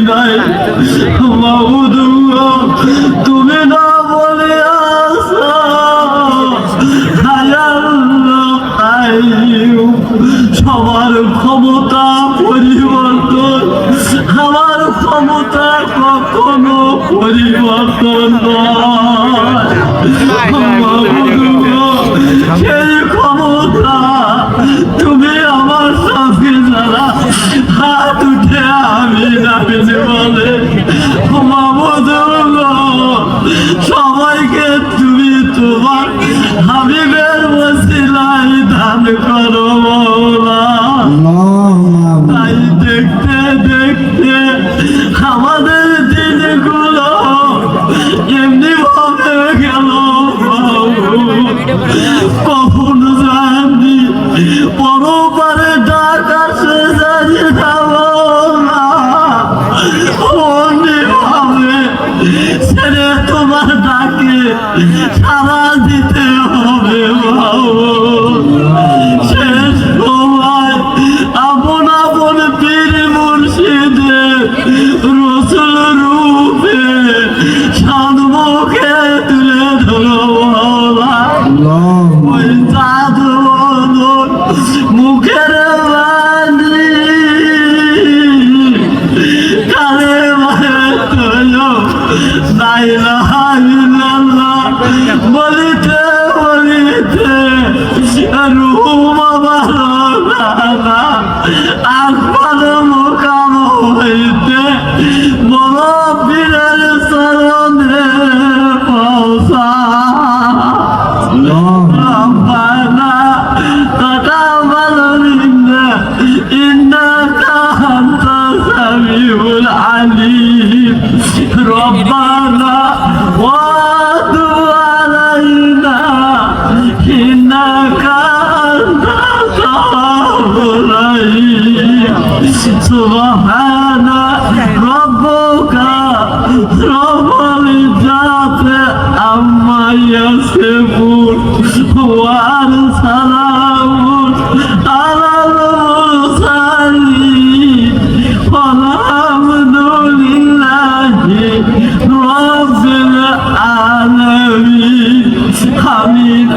নাই মাবুদ তুমি না বলে আসো সবার ক্ষমতা পরিবর্তন আমার ক্ষমতা কখনো পরিবর্তন নয় সেই ক্ষমতা তুমি আমার সাথে যারা হাত উঠে আমি নামিনি বলে মাবুদ সবাইকে তুমি তোমার হাবিবের ওসিলায় দান করো তাই দেখতে দেখতে আমাদের দিনগুলো এমনি ভাবে গেল কখন জানি পরপারে ডাক আসে জানি ভাবে ছেড়ে তোমার ডাকে সারা দিতে হবে শেষ সময় আপন আপন পীর মুর্শিদে রসুল রূপে সম্মুখে তুলে ধরো ওই জাদু মুখের বাণী কালে মারে তোলো লা ইলাহা ইল্লাল্লাহ বলিতে বলিতে রূহ বাবা আকবর মুকাম হইতে বড় বীরের চরণে পৌঁছা রব্বানা তাকাব্বাল মিন্না ইন্নাকা আনতাস সামিউল আলিম রব্বানা ওয়াতুব আলাইনা ইন্নাকা আনতাস তাওয়াবুর রাহিম সুবহানা রাব্বুকা রাব্বুল ইজ্জাতি আম্মা ইয়াসিফুন ওয়া সালামুন আলাল মুরসালিন আলহামদুলিল্লাহি রাব্বিল আলামিন আমিন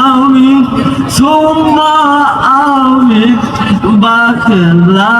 আমিন সুম্মা আমিন বাকেলা